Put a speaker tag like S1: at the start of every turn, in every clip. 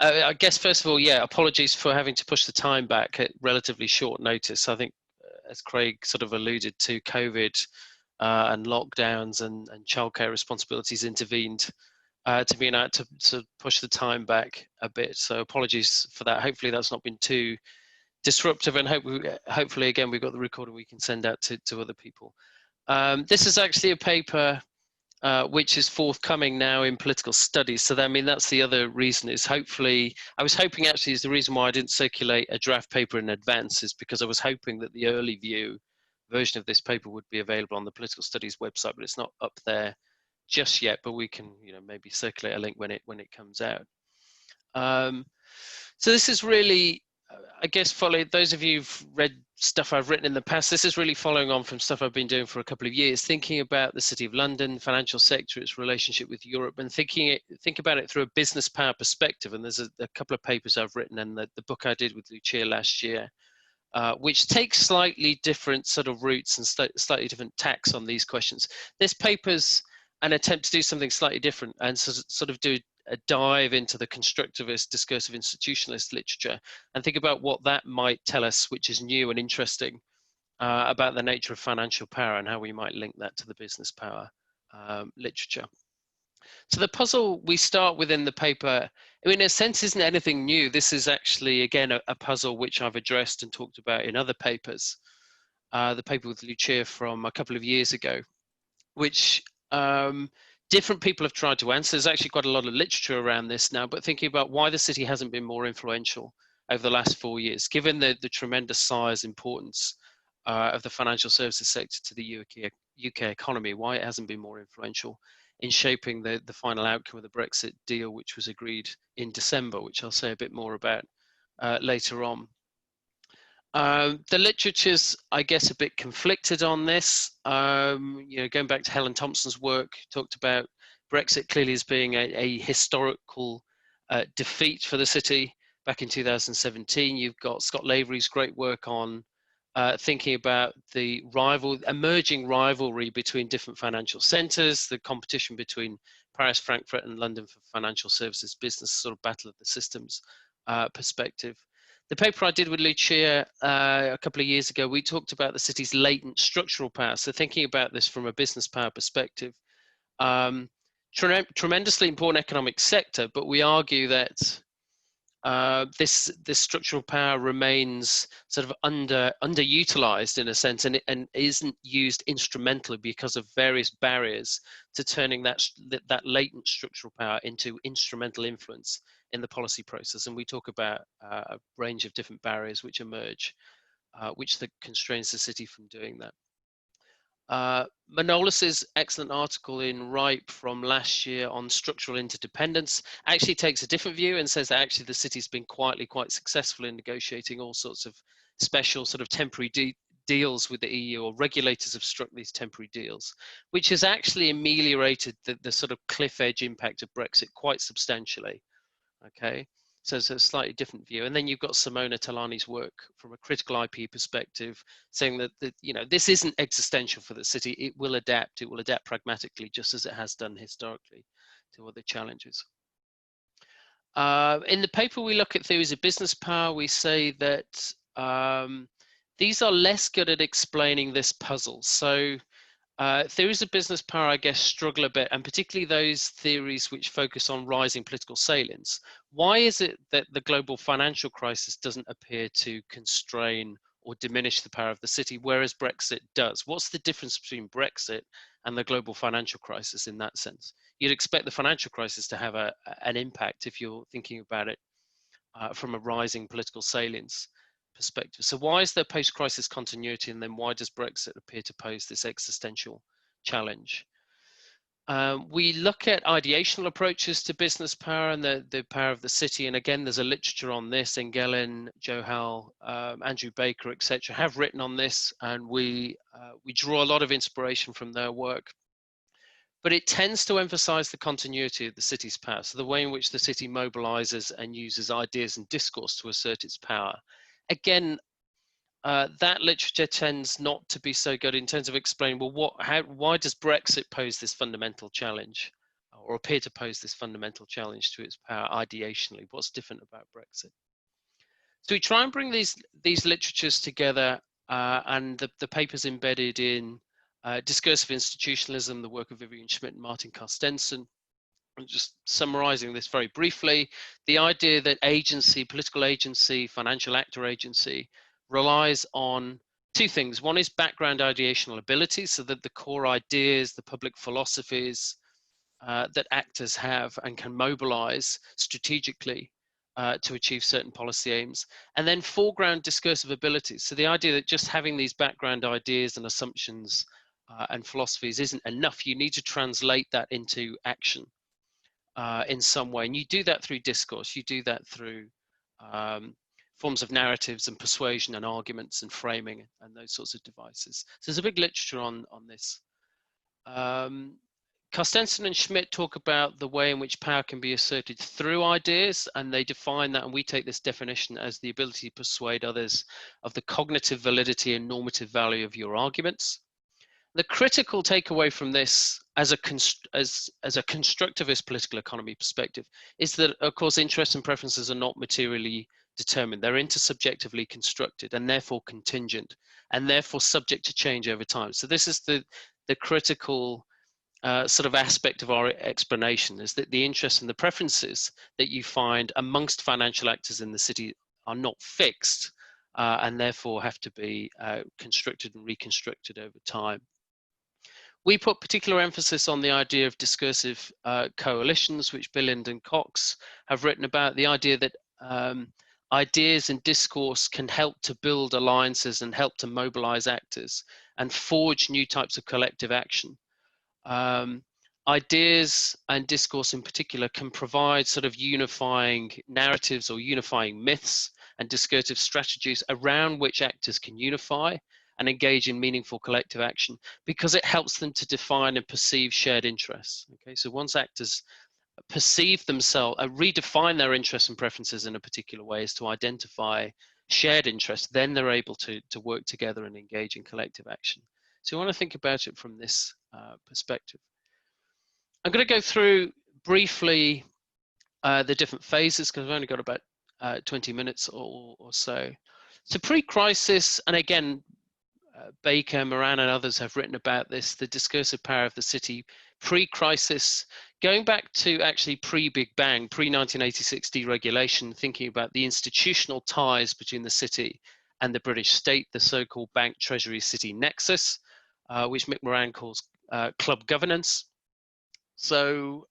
S1: I guess first of all, yeah, apologies for having to push the time back at relatively short notice. I think, as Craig sort of alluded to, COVID and lockdowns and childcare responsibilities intervened to being able to push the time back a bit. So apologies for that. Hopefully that's not been too disruptive, and hopefully again we've got the recording we can send out to other people. This is actually a paper which is forthcoming now in political studies. So I mean, that's the other reason, is hopefully, I was hoping actually is the reason why I didn't circulate a draft paper in advance, is because I was hoping that the early view version of this paper would be available on the political studies website, but it's not up there just yet, but we can, you know, maybe circulate a link when it comes out. So this is really, I guess, those of you who've read stuff I've written in the past, this is really following on from stuff I've been doing for a couple of years, thinking about the City of London, financial sector, its relationship with Europe, and think about it through a business power perspective. And there's a couple of papers I've written, and the book I did with Lucia last year, which takes slightly different sort of routes and slightly different tacks on these questions. This paper's an attempt to do something slightly different and sort of do a dive into the constructivist, discursive institutionalist literature and think about what that might tell us, which is new and interesting about the nature of financial power and how we might link that to the business power literature. So the puzzle we start with in the paper, I mean, in a sense, isn't anything new. This is actually, again, a puzzle which I've addressed and talked about in other papers. The paper with Lucia from a couple of years ago, which different people have tried to answer. There's actually quite a lot of literature around this now, but thinking about why the city hasn't been more influential over the last 4 years, given the tremendous size, importance of the financial services sector to the UK economy, why it hasn't been more influential in shaping the final outcome of the Brexit deal, which was agreed in December, which I'll say a bit more about later on. The literature's, I guess, a bit conflicted on this. You know, going back to Helen Thompson's work, talked about Brexit clearly as being a historical defeat for the city back in 2017. You've got Scott Lavery's great work on thinking about the emerging rivalry between different financial centres, the competition between Paris, Frankfurt and London for financial services business, sort of battle of the systems perspective. The paper I did with Lucia a couple of years ago, we talked about the city's latent structural power. So thinking about this from a business power perspective, tremendously important economic sector, but we argue that this structural power remains sort of underutilized in a sense, and isn't used instrumentally because of various barriers to turning that latent structural power into instrumental influence in the policy process. And we talk about a range of different barriers which emerge, which constrains the city from doing that. Manolis's excellent article in Ripe from last year on structural interdependence actually takes a different view and says that actually the city's been quietly quite successful in negotiating all sorts of special sort of temporary deals with the EU, or regulators have struck these temporary deals, which has actually ameliorated the sort of cliff edge impact of Brexit quite substantially. Okay. So it's a slightly different view. And then you've got Simona Talani's work from a critical IP perspective, saying that you know, this isn't existential for the city. It will adapt pragmatically, just as it has done historically to other challenges. In the paper, we look at theories of business power. We say that these are less good at explaining this puzzle. So theories of business power, I guess, struggle a bit, and particularly those theories which focus on rising political salience. Why is it that the global financial crisis doesn't appear to constrain or diminish the power of the city, whereas Brexit does? What's the difference between Brexit and the global financial crisis in that sense? You'd expect the financial crisis to have an impact if you're thinking about it from a rising political salience perspective. So why is there post-crisis continuity, and then why does Brexit appear to pose this existential challenge? We look at ideational approaches to business power and the power of the city, and again there's a literature on this. Engelin, Johal, Andrew Baker, etc. have written on this, and we draw a lot of inspiration from their work. But it tends to emphasize the continuity of the city's power, so the way in which the city mobilizes and uses ideas and discourse to assert its power. Again, that literature tends not to be so good in terms of explaining, well, why does Brexit pose this fundamental challenge or appear to pose this fundamental challenge to its power ideationally. What's different about Brexit? So we try and bring these literatures together, and the papers embedded in Discursive Institutionalism, the work of Vivian Schmidt and Martin Carstensen. I'm just summarizing this very briefly. The idea that agency, political agency, financial actor agency relies on two things. One is background ideational ability, so that the core ideas, the public philosophies that actors have and can mobilize strategically to achieve certain policy aims. And then foreground discursive abilities. So the idea that just having these background ideas and assumptions and philosophies isn't enough. You need to translate that into action in some way. And you do that through discourse. You do that through forms of narratives and persuasion and arguments and framing and those sorts of devices. So there's a big literature on this. Carstensen and Schmidt talk about the way in which power can be asserted through ideas, and they define that, and we take this definition as the ability to persuade others of the cognitive validity and normative value of your arguments. The critical takeaway from this as a constructivist political economy perspective is that, of course, interests and preferences are not materially determined. They're intersubjectively constructed and therefore contingent and therefore subject to change over time. So this is the critical sort of aspect of our explanation, is that the interests and the preferences that you find amongst financial actors in the city are not fixed and therefore have to be constructed and reconstructed over time. We put particular emphasis on the idea of discursive coalitions, which Billind and Cox have written about, the idea that ideas and discourse can help to build alliances and help to mobilize actors and forge new types of collective action. Ideas and discourse in particular can provide sort of unifying narratives or unifying myths and discursive strategies around which actors can unify and engage in meaningful collective action, because it helps them to define and perceive shared interests. Okay, so once actors perceive themselves, redefine their interests and preferences in a particular way as to identify shared interests, then they're able to work together and engage in collective action. So you want to think about it from this perspective. I'm going to go through briefly the different phases, because I've only got about 20 minutes or so. So pre-crisis, and again, Baker, Moran and others have written about this, the discursive power of the city pre-crisis, going back to actually pre-Big Bang, pre-1986 deregulation, thinking about the institutional ties between the city and the British state, the so-called bank treasury city nexus, which Mick Moran calls club governance. So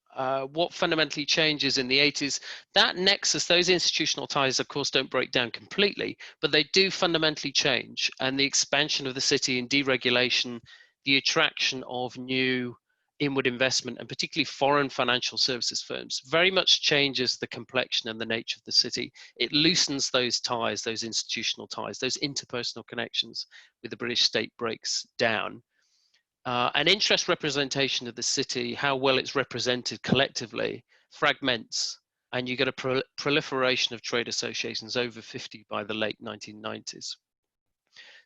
S1: what fundamentally changes in the 80s, that nexus, those institutional ties, of course, don't break down completely, but they do fundamentally change. And the expansion of the city and deregulation, the attraction of new inward investment, and particularly foreign financial services firms, very much changes the complexion and the nature of the city. It loosens those ties, those institutional ties, those interpersonal connections with the British state breaks down. An interest representation of the city, how well it's represented collectively, fragments, and you get a proliferation of trade associations, over 50 by the late 1990s.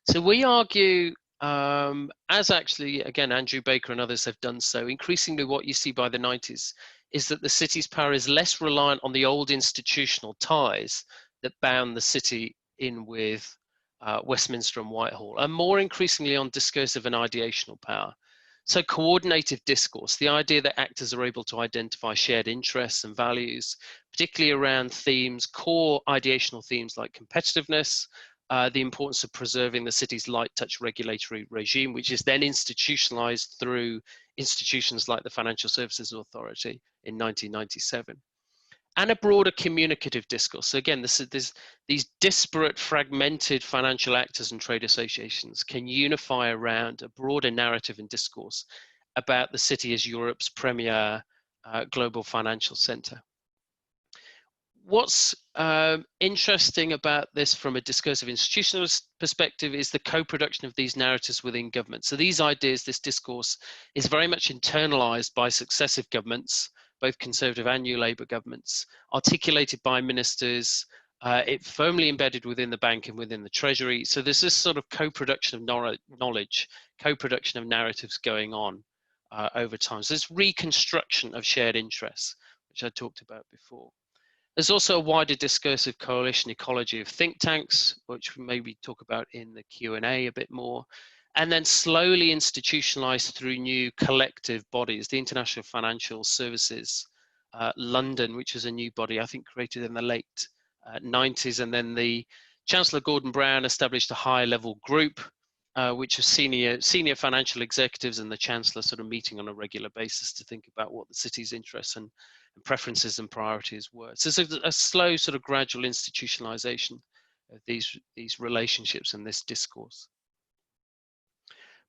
S1: So we argue, as actually, again, Andrew Baker and others have done so, increasingly what you see by the 90s is that the city's power is less reliant on the old institutional ties that bound the city in with Westminster and Whitehall, and more increasingly on discursive and ideational power. So coordinated discourse, the idea that actors are able to identify shared interests and values, particularly around themes, core ideational themes like competitiveness, the importance of preserving the city's light touch regulatory regime, which is then institutionalized through institutions like the Financial Services Authority in 1997. And a broader communicative discourse. So again, these disparate, fragmented financial actors and trade associations can unify around a broader narrative and discourse about the city as Europe's premier global financial center. What's interesting about this from a discursive institutionalist perspective is the co-production of these narratives within government. So these ideas, this discourse is very much internalized by successive governments, both Conservative and New Labour governments, articulated by ministers, it firmly embedded within the bank and within the Treasury. So there's this sort of co-production of knowledge, co-production of narratives going on over time. So this reconstruction of shared interests, which I talked about before. There's also a wider discursive coalition ecology of think tanks, which we maybe talk about in the Q&A a bit more, and then slowly institutionalized through new collective bodies, the International Financial Services London, which is a new body, I think created in the late 90s, and then the Chancellor Gordon Brown established a high-level group, which is senior financial executives and the Chancellor sort of meeting on a regular basis to think about what the city's interests and preferences and priorities were. So there's a slow sort of gradual institutionalization of these relationships and this discourse.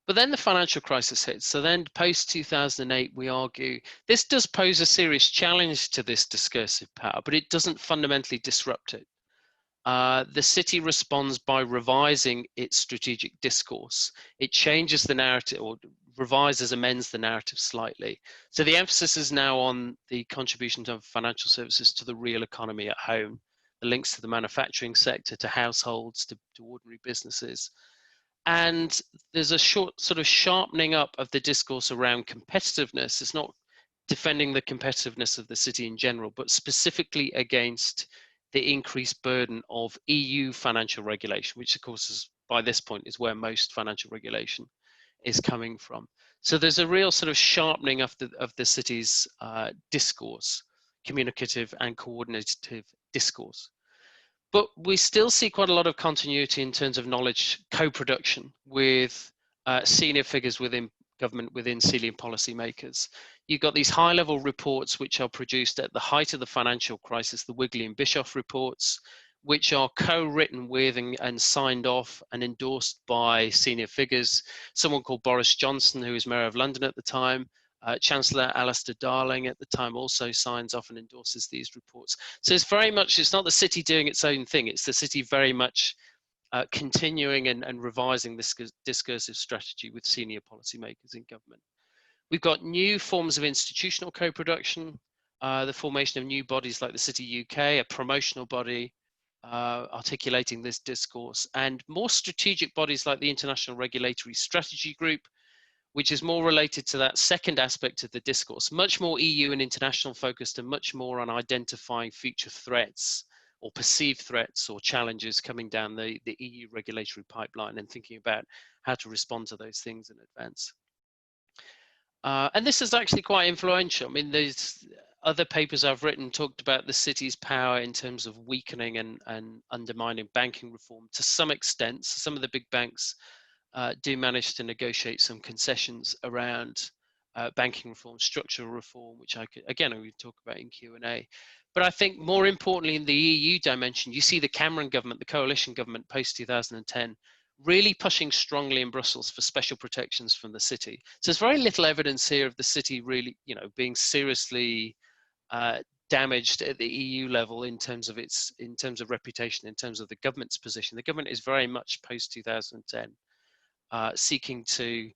S1: But then the financial crisis hits. So then post 2008, we argue this does pose a serious challenge to this discursive power, but it doesn't fundamentally disrupt it. The city responds by revising its strategic discourse. It changes the narrative, or revises, amends the narrative slightly. So the emphasis is now on the contribution of financial services to the real economy at home, the links to the manufacturing sector, to households, to ordinary businesses. And there's a short sort of sharpening up of the discourse around competitiveness. It's not defending the competitiveness of the city in general, but specifically against the increased burden of EU financial regulation, which of course is, by this point, is where most financial regulation is coming from. So there's a real sort of sharpening of the city's discourse, communicative and coordinative discourse. But we still see quite a lot of continuity in terms of knowledge co-production with senior figures within government, within senior policymakers. You've got these high-level reports which are produced at the height of the financial crisis, the Wigley and Bischoff reports, which are co-written with and signed off and endorsed by senior figures. Someone called Boris Johnson, who was Mayor of London at the time, Chancellor Alistair Darling at the time also signs off and endorses these reports. So it's very much, it's not the city doing its own thing, it's the city very much continuing and revising this discursive strategy with senior policymakers in government. We've got new forms of institutional co-production, the formation of new bodies like the City UK, a promotional body articulating this discourse, and more strategic bodies like the International Regulatory Strategy Group, which is more related to that second aspect of the discourse, much more EU and international focused and much more on identifying future threats or perceived threats or challenges coming down the EU regulatory pipeline and thinking about how to respond to those things in advance. And this is actually quite influential. I mean, there's other papers I've written talked about the city's power in terms of weakening and undermining banking reform to some extent. So some of the big banks do manage to negotiate some concessions around banking reform, structural reform, which I could talk about in Q&A. But I think more importantly in the EU dimension, you see the Cameron government, the coalition government post 2010, really pushing strongly in Brussels for special protections from the city. So there's very little evidence here of the city really, being seriously damaged at the EU level in terms of reputation, in terms of the government's position. The government is very much post 2010. Seeking to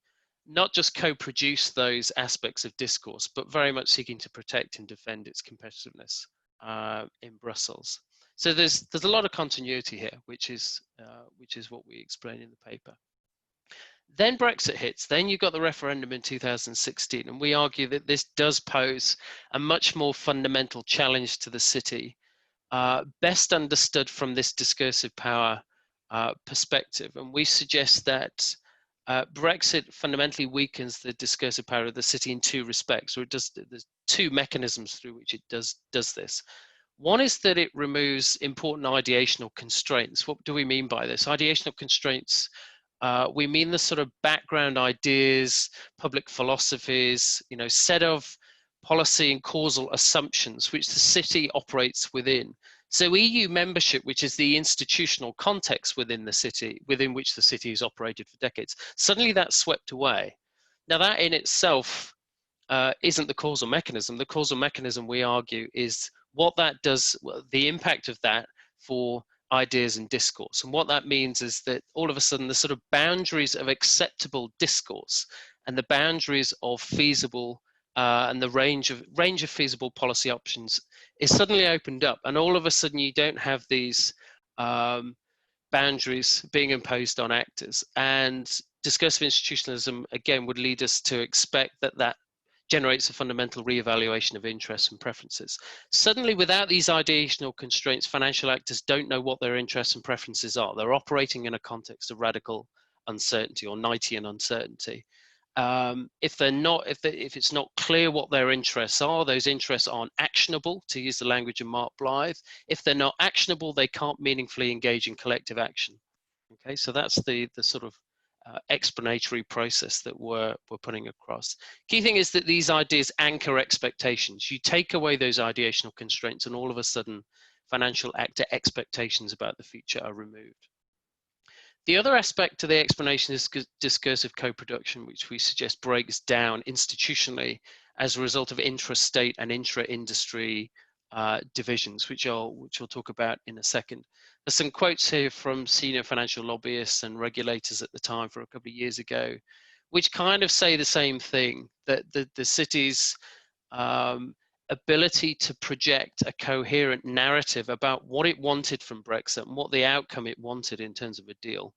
S1: not just co-produce those aspects of discourse, but very much seeking to protect and defend its competitiveness in Brussels. So there's a lot of continuity here, which is what we explain in the paper. Then Brexit hits. Then you've got the referendum in 2016, and we argue that this does pose a much more fundamental challenge to the city, best understood from this discursive power perspective. And we suggest that Brexit fundamentally weakens the discursive power of the city in two respects, or there's two mechanisms through which it does this. One is that it removes important ideational constraints. What do we mean by this? Ideational constraints, we mean the sort of background ideas, public philosophies, set of policy and causal assumptions which the city operates within. So EU membership, which is the institutional context within the city, within which the city has operated for decades, suddenly that's swept away. Now that in itself isn't the causal mechanism. The causal mechanism, we argue, is what that does, the impact of that for ideas and discourse. And what that means is that all of a sudden the sort of boundaries of acceptable discourse and the boundaries of feasible and the range of feasible policy options is suddenly opened up, and all of a sudden you don't have these boundaries being imposed on actors. And discursive institutionalism, again, would lead us to expect that that generates a fundamental reevaluation of interests and preferences. Suddenly, without these ideational constraints, financial actors don't know what their interests and preferences are. They're operating in a context of radical uncertainty or Knightian uncertainty. If it's not clear what their interests are, those interests aren't actionable, to use the language of Mark Blyth. If they're not actionable, they can't meaningfully engage in collective action. Okay, so that's the sort of explanatory process that we're putting across. Key thing is that these ideas anchor expectations. You take away those ideational constraints and all of a sudden financial actor expectations about the future are removed. The other aspect to the explanation is discursive co-production, which we suggest breaks down institutionally as a result of intra-state and intra-industry divisions, which I'll talk about in a second. There's some quotes here from senior financial lobbyists and regulators at the time for a couple of years ago, which kind of say the same thing, that the city's ability to project a coherent narrative about what it wanted from Brexit and what the outcome it wanted in terms of a deal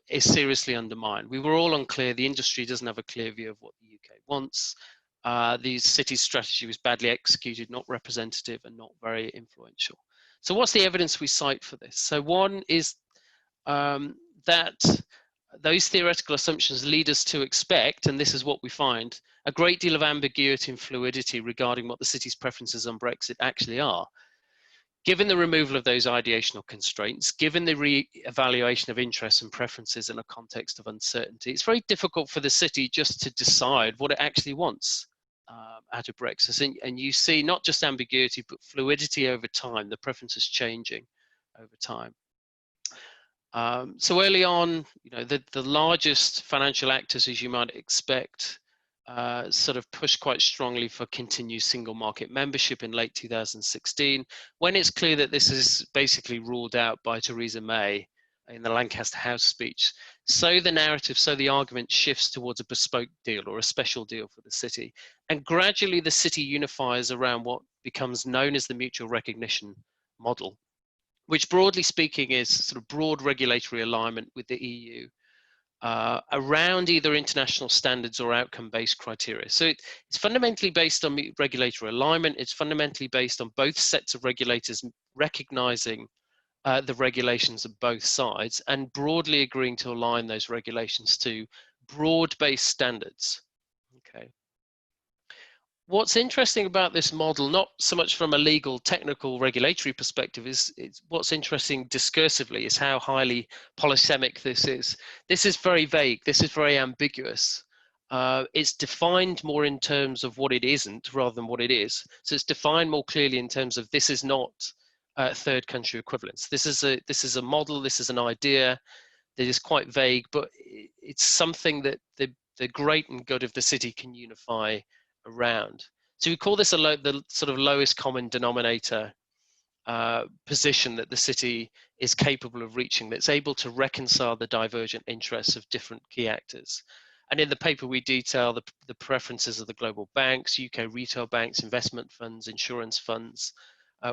S1: is seriously undermined. We were all unclear. The industry doesn't have a clear view of what the UK wants. The city's strategy was badly executed, not representative, and not very influential. So what's the evidence we cite for this? So one is that those theoretical assumptions lead us to expect, and this is what we find, a great deal of ambiguity and fluidity regarding what the city's preferences on Brexit actually are. Given the removal of those ideational constraints, given the re-evaluation of interests and preferences in a context of uncertainty, it's very difficult for the city just to decide what it actually wants out of Brexit. And you see not just ambiguity, but fluidity over time, the preferences changing over time. So early on, the largest financial actors, as you might expect, sort of pushed quite strongly for continued single market membership in late 2016, when it's clear that this is basically ruled out by Theresa May in the Lancaster House speech. So the narrative, so the argument shifts towards a bespoke deal or a special deal for the city. And gradually the city unifies around what becomes known as the mutual recognition model, which broadly speaking is sort of broad regulatory alignment with the EU around either international standards or outcome-based criteria. So it's fundamentally based on regulatory alignment. It's fundamentally based on both sets of regulators recognizing the regulations of both sides and broadly agreeing to align those regulations to broad-based standards. Okay. What's interesting about this model, not so much from a legal, technical, regulatory perspective, is what's interesting discursively is how highly polysemic this is. This is very vague. This is very ambiguous. It's defined more in terms of what it isn't rather than what it is. So it's defined more clearly in terms of this is not third country equivalence. This is a model. This is an idea that is quite vague, but it's something that the great and good of the city can unify around. So we call this the sort of lowest common denominator position that the city is capable of reaching, that's able to reconcile the divergent interests of different key actors. And in the paper we detail the preferences of the global banks, UK retail banks, investment funds, insurance funds,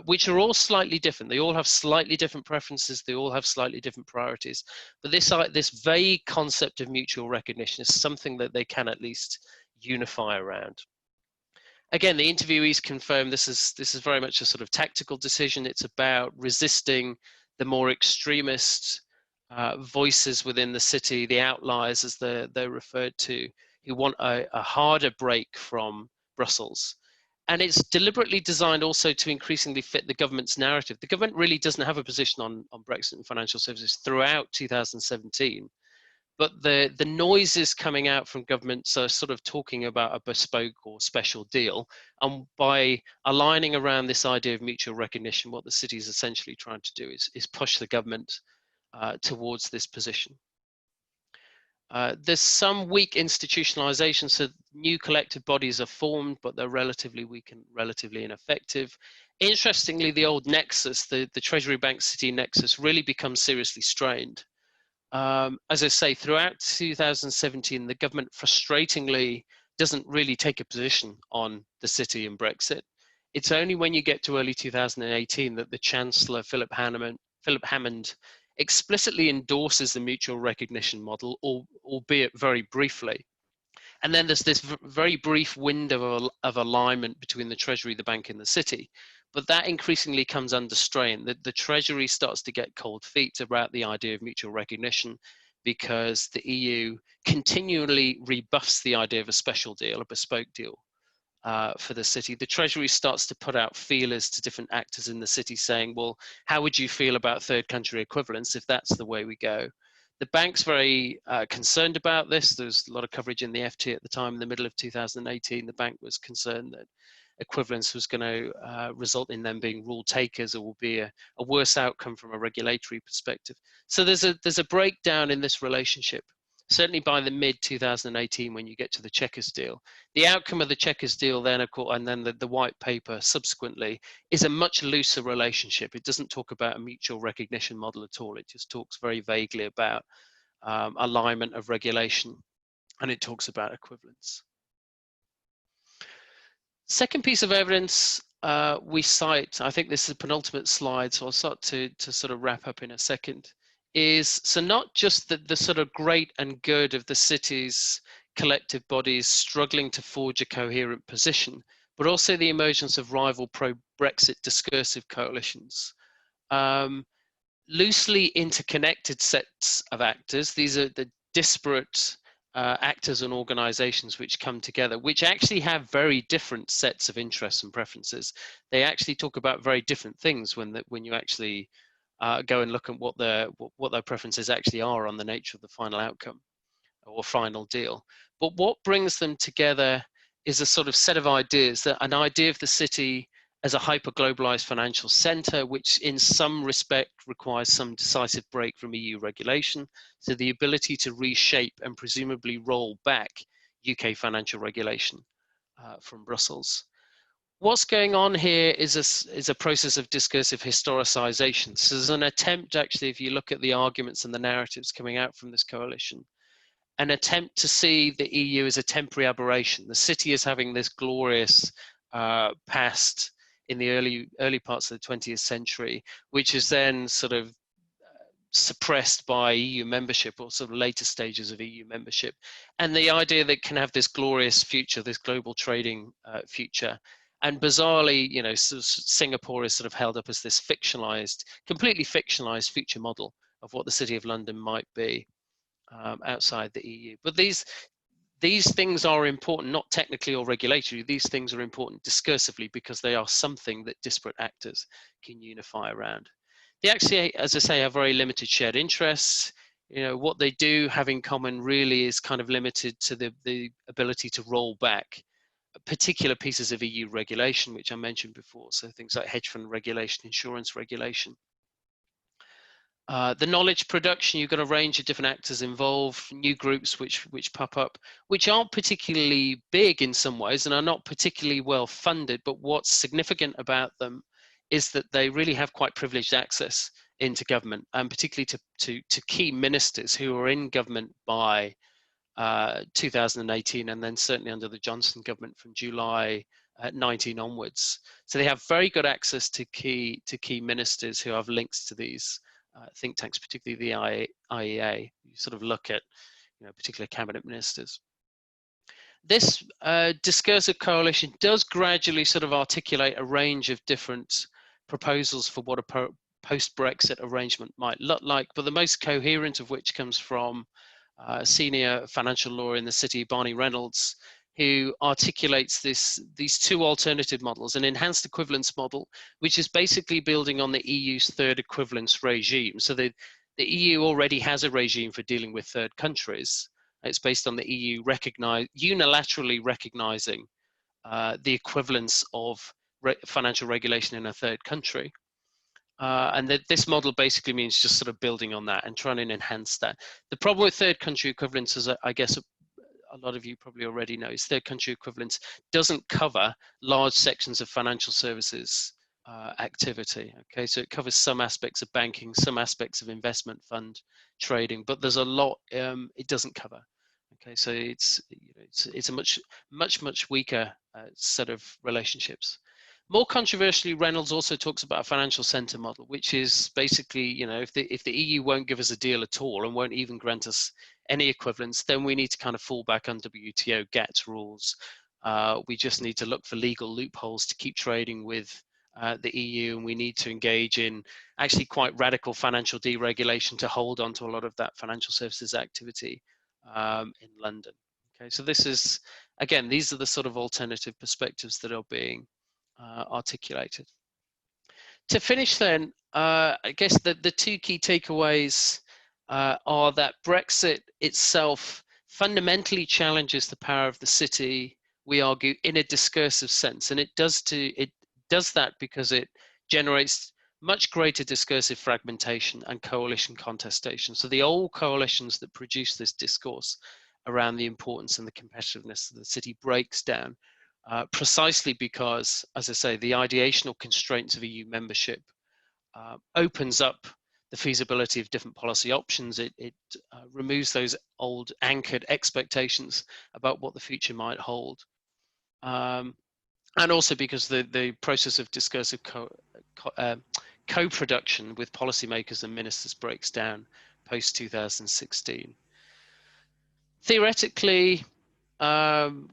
S1: which are all slightly different. They all have slightly different preferences. They all have slightly different priorities. But this vague concept of mutual recognition is something that they can at least unify around. Again, the interviewees confirm this is very much a sort of tactical decision. It's about resisting the more extremist voices within the city, the outliers as they're referred to, who want a harder break from Brussels. And it's deliberately designed also to increasingly fit the government's narrative. The government really doesn't have a position on Brexit and financial services throughout 2017. But the noises coming out from governments are sort of talking about a bespoke or special deal. And by aligning around this idea of mutual recognition, what the city is essentially trying to do is push the government towards this position. There's some weak institutionalization, so new collective bodies are formed, but they're relatively weak and relatively ineffective. Interestingly, the old nexus, the Treasury Bank City nexus, really becomes seriously strained. As I say, throughout 2017, the government frustratingly doesn't really take a position on the city and Brexit. It's only when you get to early 2018 that the Chancellor, Philip Hammond, explicitly endorses the mutual recognition model, albeit very briefly. And then there's this very brief window of alignment between the Treasury, the bank, and the city. But that increasingly comes under strain. The Treasury starts to get cold feet about the idea of mutual recognition because the EU continually rebuffs the idea of a special deal, a bespoke deal for the city. The Treasury starts to put out feelers to different actors in the city saying, well, how would you feel about third country equivalence if that's the way we go? The bank's very concerned about this. There's a lot of coverage in the FT at the time. In the middle of 2018, the bank was concerned that equivalence was going to result in them being rule takers, or will be a worse outcome from a regulatory perspective. So there's a breakdown in this relationship, certainly by the mid 2018 when you get to the Chequers deal. The outcome of the Chequers deal then, of course, and then the white paper subsequently, is a much looser relationship. It doesn't talk about a mutual recognition model at all. It just talks very vaguely about alignment of regulation, and it talks about equivalence. Second piece of evidence we cite, I think this is the penultimate slide, so I'll start to sort of wrap up in a second, is so not just the sort of great and good of the city's collective bodies struggling to forge a coherent position, but also the emergence of rival pro-Brexit discursive coalitions. Loosely interconnected sets of actors. These are the disparate actors and organizations which come together, which actually have very different sets of interests and preferences. They actually talk about very different things when you actually go and look at what their preferences actually are on the nature of the final outcome or final deal. But what brings them together is a sort of set of ideas, that an idea of the city as a hyper-globalized financial center, which in some respect requires some decisive break from EU regulation, so the ability to reshape and presumably roll back UK financial regulation from Brussels. What's going on here is a process of discursive historicization. So there's an attempt, actually, if you look at the arguments and the narratives coming out from this coalition, an attempt to see the EU as a temporary aberration. The city is having this glorious past in the early parts of the 20th century, which is then sort of suppressed by EU membership, or sort of later stages of EU membership. And the idea that it can have this glorious future, this global trading future. And bizarrely, you know, Singapore is sort of held up as this fictionalized, completely fictionalized future model of what the City of London might be outside the EU. But these things are important, not technically or regulatory. These things are important discursively because they are something that disparate actors can unify around. They actually, as I say, have very limited shared interests. You know, what they do have in common really is kind of limited to the ability to roll back particular pieces of EU regulation, which I mentioned before. So things like hedge fund regulation, insurance regulation. The knowledge production, you've got a range of different actors involved, new groups which pop up, which aren't particularly big in some ways and are not particularly well funded, but what's significant about them is that they really have quite privileged access into government, and particularly to key ministers who are in government by 2018, and then certainly under the Johnson government from July 19 onwards. So they have very good access to key ministers who have links to these think tanks, particularly the IEA. You sort of look at, you know, particular cabinet ministers. This discursive coalition does gradually sort of articulate a range of different proposals for what a post-Brexit arrangement might look like, but the most coherent of which comes from senior financial lawyer in the city, Barney Reynolds, who articulates these two alternative models: an enhanced equivalence model, which is basically building on the EU's third equivalence regime. So the EU already has a regime for dealing with third countries. It's based on the EU unilaterally recognizing the equivalence of financial regulation in a third country. And this model basically means just sort of building on that and trying to enhance that. The problem with third country equivalence, as I guess a lot of you probably already know, is third country equivalence doesn't cover large sections of financial services activity. Okay, so it covers some aspects of banking, some aspects of investment fund trading, but there's a lot it doesn't cover. Okay, so it's a much weaker set of relationships. More controversially, Reynolds also talks about a financial centre model, which is basically, you know, if the EU won't give us a deal at all and won't even grant us any equivalence, then we need to kind of fall back on WTO GATS rules. We just need to look for legal loopholes to keep trading with the EU, and we need to engage in actually quite radical financial deregulation to hold on to a lot of that financial services activity in London. Okay, so this is, again, these are the sort of alternative perspectives that are being articulated. To finish then, I guess the two key takeaways are that Brexit itself fundamentally challenges the power of the city, we argue, in a discursive sense. And it does that because it generates much greater discursive fragmentation and coalition contestation. So the old coalitions that produce this discourse around the importance and the competitiveness of the city breaks down. Precisely because, as I say, the ideational constraints of EU membership opens up the feasibility of different policy options. It removes those old anchored expectations about what the future might hold. And also because the process of discursive co-production with policymakers and ministers breaks down post 2016. Theoretically,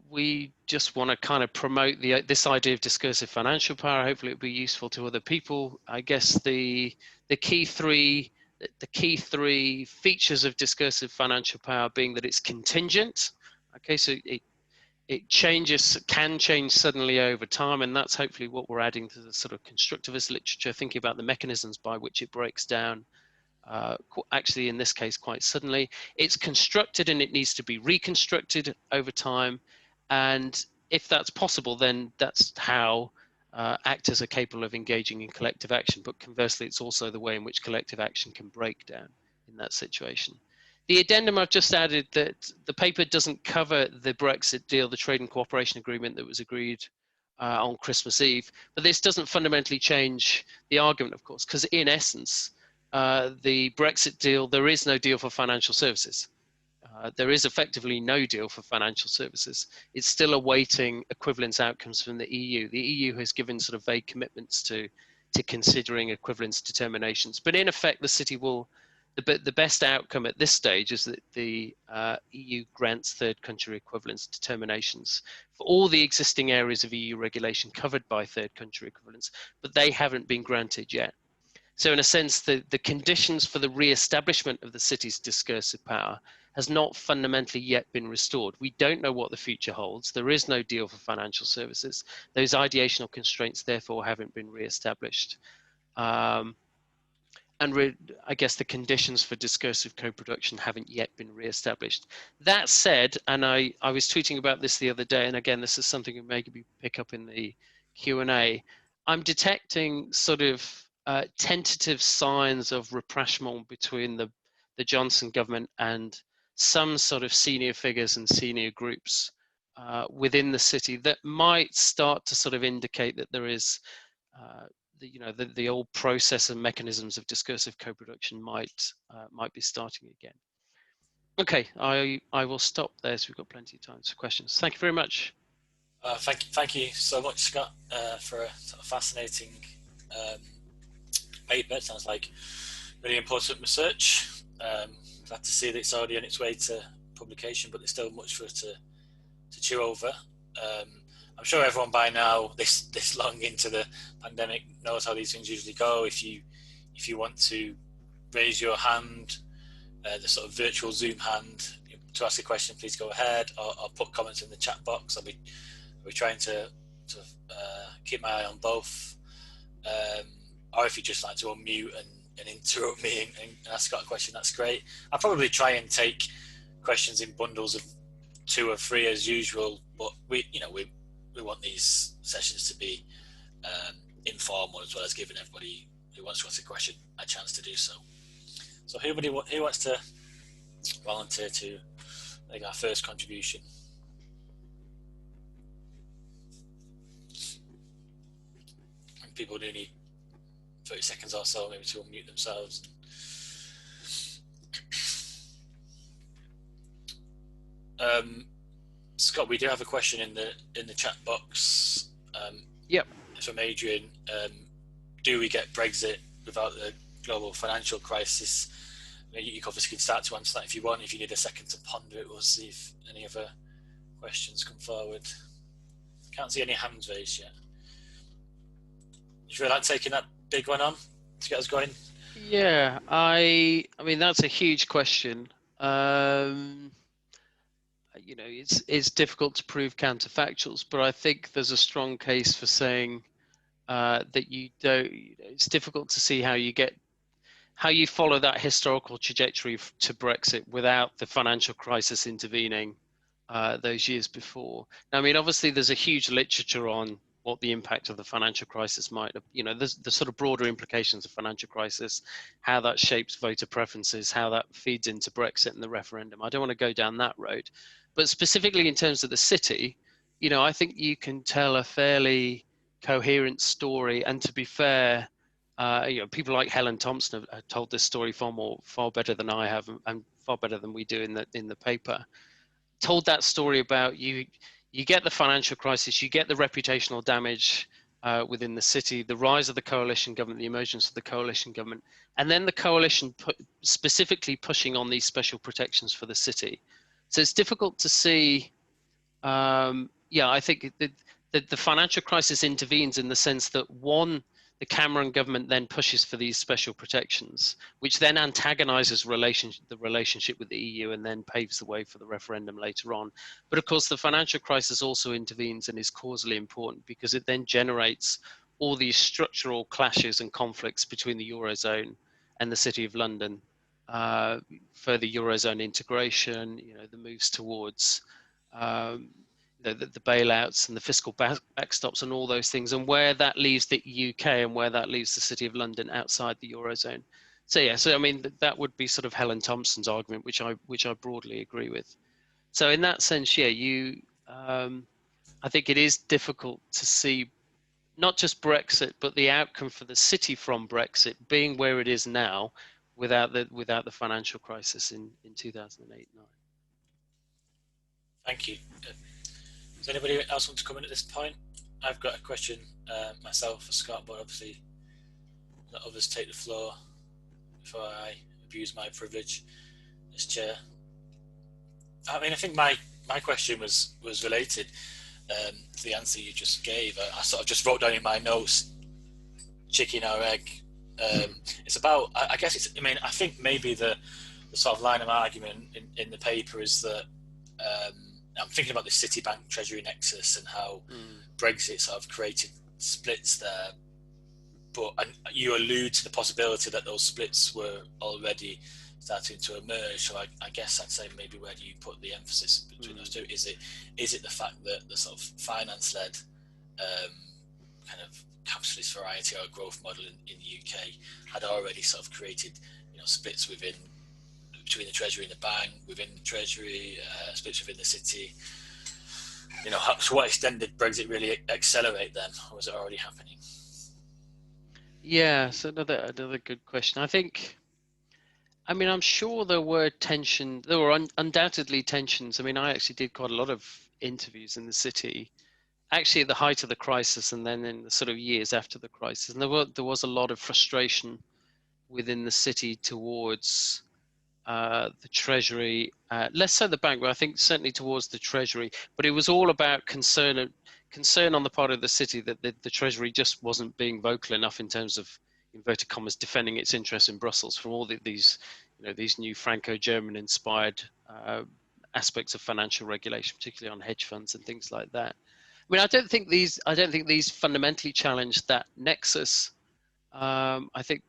S1: we just want to kind of promote this idea of discursive financial power. Hopefully it'll be useful to other people. I guess the key three features of discursive financial power being that it's contingent. Okay, so it can change suddenly over time, and that's hopefully what we're adding to the sort of constructivist literature, thinking about the mechanisms by which it breaks down. Actually, in this case, quite suddenly. It's constructed and it needs to be reconstructed over time. And if that's possible, then that's how actors are capable of engaging in collective action. But conversely, it's also the way in which collective action can break down in that situation. The addendum I've just added that the paper doesn't cover the Brexit deal, the trade and cooperation agreement that was agreed on Christmas Eve. But this doesn't fundamentally change the argument, of course, because in essence, the Brexit deal, there is no deal for financial services. There is effectively no deal for financial services. It's still awaiting equivalence outcomes from the EU. The EU has given sort of vague commitments to considering equivalence determinations. But in effect, the city will, the best outcome at this stage is that the EU grants third country equivalence determinations for all the existing areas of EU regulation covered by third country equivalence, but they haven't been granted yet. So in a sense, the conditions for the re-establishment of the city's discursive power has not fundamentally yet been restored. We don't know what the future holds. There is no deal for financial services. Those ideational constraints, therefore, haven't been re-established. I guess the conditions for discursive co-production haven't yet been re-established. That said, and I was tweeting about this the other day, and again, this is something you maybe pick up in the Q&A, I'm detecting sort of tentative signs of rapprochement between the Johnson government and some sort of senior figures and senior groups within the city that might start to sort of indicate that there is the old process and mechanisms of discursive co-production might be starting again. Okay, I will stop there, so we've got plenty of time for questions. Thank you very much.
S2: Thank you so much, Scott, for a sort of fascinating paper. It sounds like really important research. Glad to see that it's already on its way to publication, but there's still much for us to chew over. I'm sure everyone by now, this long into the pandemic, knows how these things usually go. If you want to raise your hand, the sort of virtual Zoom hand, to ask a question, please go ahead, or put comments in the chat box. I'll be trying to keep my eye on both. Or if you just like to unmute and interrupt me and ask Scott a question, that's great. I'll probably try and take questions in bundles of 2 or 3 as usual, but we want these sessions to be informal, as well as giving everybody who wants to ask a question a chance to do so. So who wants to volunteer to make our first contribution? And people do need 30 seconds or so maybe to unmute themselves. Scott, we do have a question in the chat box.
S1: Yep.
S2: from Adrian. Do we get Brexit without the global financial crisis? I mean, you obviously can start to answer that if you want. If you need a second to ponder it, we'll see if any other questions come forward. Can't see any hands raised yet. Do you feel like taking that big one on to get us going?
S1: Yeah, I mean that's a huge question. It's difficult to prove counterfactuals, but I think there's a strong case for saying that you don't. It's difficult to see how you follow that historical trajectory to Brexit without the financial crisis intervening those years before. Now, I mean, obviously, there's a huge literature on what the impact of the financial crisis might have, there's the sort of broader implications of financial crisis, how that shapes voter preferences, how that feeds into Brexit and the referendum. I don't want to go down that road. But specifically in terms of the city, I think you can tell a fairly coherent story. And to be fair, people like Helen Thompson have told this story far better than I have, and far better than we do in the paper. Told that story about you get the financial crisis, you get the reputational damage within the city, the rise of the coalition government, the emergence of the coalition government, and then the coalition specifically pushing on these special protections for the city. So it's difficult to see. I think that the financial crisis intervenes in the sense that the Cameron government then pushes for these special protections, which then antagonizes the relationship with the EU and then paves the way for the referendum later on. But of course, the financial crisis also intervenes and is causally important because it then generates all these structural clashes and conflicts between the Eurozone and the City of London, further Eurozone integration, the moves towards the bailouts and the fiscal backstops and all those things, and where that leaves the UK and where that leaves the City of London outside the Eurozone. So I mean that would be sort of Helen Thompson's argument, which I broadly agree with. So in that sense, I think it is difficult to see not just Brexit, but the outcome for the city from Brexit being where it is now, without the financial crisis in 2008-9.
S2: Thank you. Does anybody else want to come in at this point? I've got a question myself for Scott, but obviously let others take the floor before I abuse my privilege as chair. I mean, I think my question was related to the answer you just gave. I sort of just wrote down in my notes, chicken or egg. It's about, I guess it's, I mean, I think maybe the sort of line of argument in the paper is that I'm thinking about the Citibank Treasury nexus and how Brexit sort of created splits there. But you allude to the possibility that those splits were already starting to emerge. So I guess I'd say maybe where do you put the emphasis between those two? Is it the fact that the sort of finance-led kind of capitalist variety or growth model in the UK had already sort of created splits between the Treasury and the bank, within the Treasury, splits within the city? To what extent did Brexit really accelerate them, or was it already happening?
S1: Yeah, so another good question. I'm sure there were tensions. There were undoubtedly tensions. I mean, I actually did quite a lot of interviews in the city, actually at the height of the crisis, and then in the sort of years after the crisis. And there was a lot of frustration within the city towards the Treasury, less so the bank, but I think certainly towards the Treasury. But it was all about concern on the part of the city that the Treasury just wasn't being vocal enough in terms of, inverted commas, defending its interests in Brussels from all these new Franco-German inspired aspects of financial regulation, particularly on hedge funds and things like that. I mean, I don't think these fundamentally challenge that nexus. I think,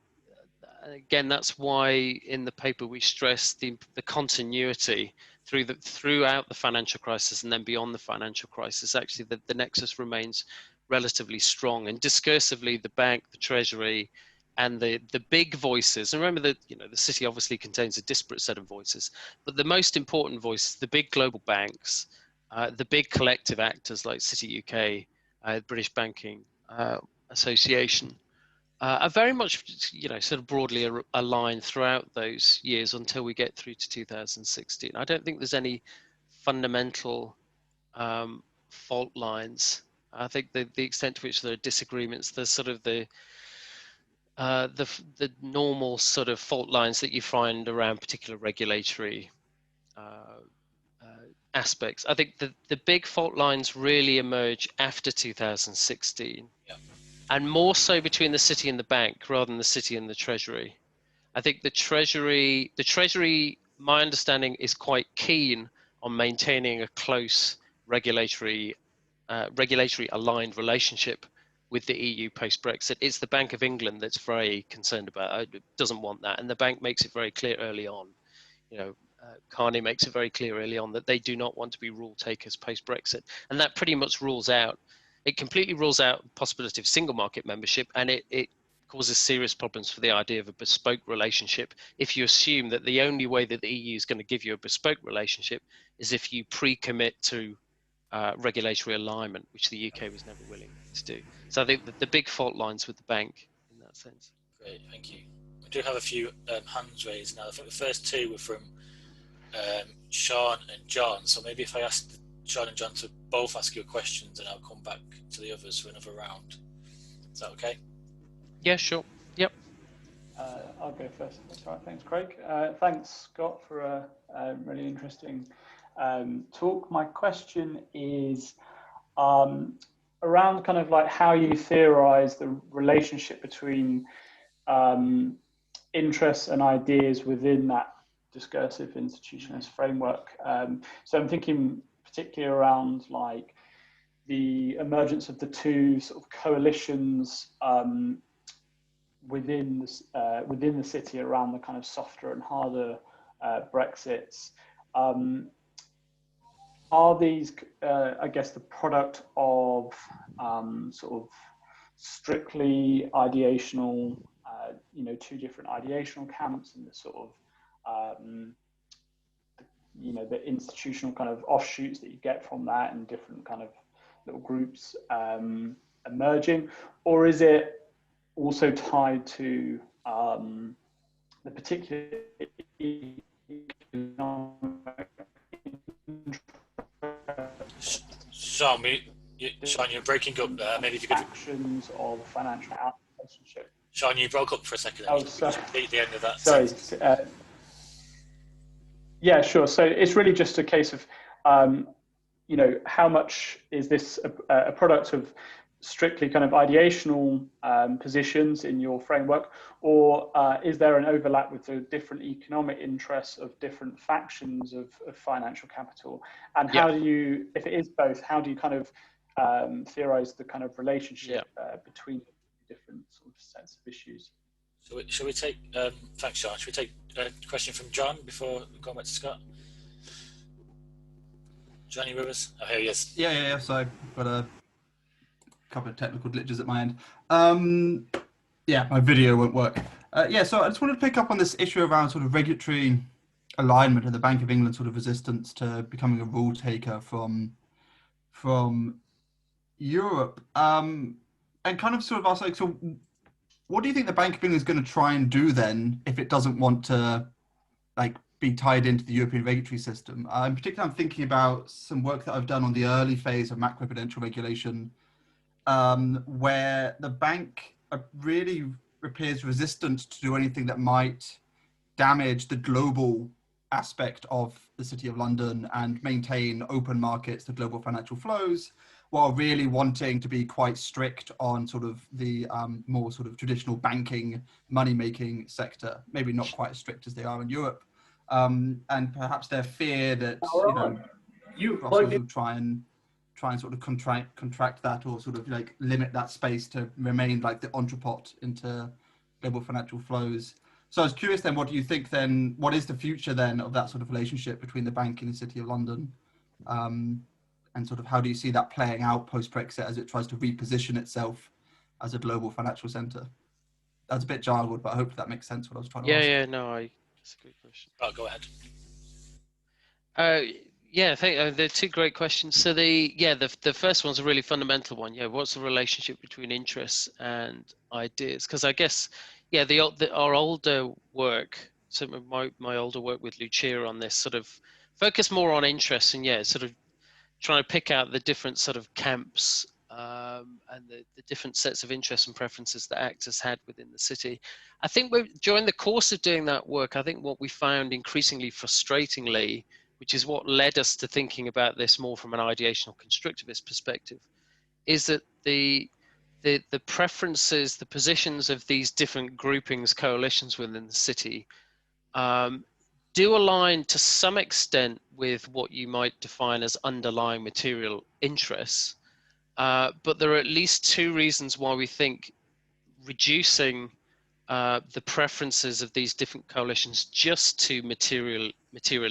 S1: again, that's why in the paper we stress the continuity throughout the financial crisis and then beyond the financial crisis. Actually, the nexus remains relatively strong, and discursively, the bank, the Treasury, and the big voices. And remember that the city obviously contains a disparate set of voices, but the most important voices, the big global banks, the big collective actors like Citi UK, British Banking Association, are very much, sort of broadly aligned throughout those years until we get through to 2016. I don't think there's any fundamental fault lines I think the extent to which there are disagreements, there's sort of the normal sort of fault lines that you find around particular regulatory aspects. I think the big fault lines really emerge after 2016,
S2: Yeah.
S1: and more so between the city and the bank rather than the city and the treasury. I think the treasury, my understanding, is quite keen on maintaining a close regulatory aligned relationship with the EU post Brexit. It's the Bank of England that's very concerned about it, doesn't want that, and the bank makes it very clear early on. Carney makes it very clear early on that they do not want to be rule takers post Brexit, and that pretty much completely rules out the possibility of single market membership, and it causes serious problems for the idea of a bespoke relationship if you assume that the only way that the EU is going to give you a bespoke relationship is if you pre-commit to regulatory alignment, which the UK was never willing to do. So I think that the big fault lines with the bank in that sense.
S2: Great, thank you. We do have a few hands raised now. I think the first two were from Sean and John. So maybe if I ask Sean and John to both ask you questions, and I'll come back to the others for another round. Is that okay?
S1: Yeah, sure. Yep.
S3: I'll go first. That's all right. Thanks, Craig. Thanks, Scott, for a really interesting talk. My question is around kind of like how you theorize the relationship between interests and ideas within that discursive institutionalist framework. So I'm thinking particularly around like the emergence of the two sort of coalitions within the city around the kind of softer and harder Brexits. Are these, I guess, the product of sort of strictly ideational, two different ideational camps, and the sort of, the institutional kind of offshoots that you get from that, and different kind of little groups emerging? Or is it also tied to the particular economic
S2: Sean, you're breaking up there. Maybe if you could.
S3: Actions of financial relationship.
S2: Sean, you broke up for a second.
S3: Oh,
S2: sorry. Just repeat the end of that.
S3: Sorry. Yeah, sure. So it's really just a case of, how much is this a product of strictly kind of ideational positions in your framework, or is there an overlap with the different economic interests of different factions of financial capital? And how do you, if it is both, how do you kind of theorize the kind of relationship between different sort of sets of issues?
S2: So shall we take, thanks Sean, should we take a question from John before going back to Scott? Johnny with us? Oh, here he is.
S4: Yeah. So I've got a couple of technical glitches at my end. My video won't work. So I just wanted to pick up on this issue around sort of regulatory alignment and the Bank of England sort of resistance to becoming a rule taker from Europe. And kind of sort of ask, like, so what do you think the Bank of England is going to try and do then if it doesn't want to be tied into the European regulatory system? In particular, I'm thinking about some work that I've done on the early phase of macroprudential regulation, where the bank really appears resistant to do anything that might damage the global aspect of the City of London and maintain open markets to global financial flows, while really wanting to be quite strict on sort of the more sort of traditional banking, money-making sector, maybe not quite as strict as they are in Europe. And perhaps their fear that, Brussels will try and sort of contract that, or sort of like limit that space to remain like the entrepot into global financial flows. So I was curious then, what do you think then, what is the future then of that sort of relationship between the bank and the City of London? And sort of how do you see that playing out post-Brexit as it tries to reposition itself as a global financial centre? That's a bit jargled, but I hope that makes sense what I was trying to ask.
S1: That's a good question.
S2: Oh, go ahead.
S1: I think they're two great questions. So the first one's a really fundamental one. What's the relationship between interests and ideas? Because I guess, our older work, so my older work with Lucia on this sort of focus more on interests and sort of trying to pick out the different sort of camps and the different sets of interests and preferences that actors had within the city. I think during the course of doing that work, I think what we found increasingly frustratingly, which is what led us to thinking about this more from an ideational constructivist perspective, is that the preferences, the positions of these different groupings, coalitions within the city, do align to some extent with what you might define as underlying material interests. But there are at least two reasons why we think reducing the preferences of these different coalitions just to material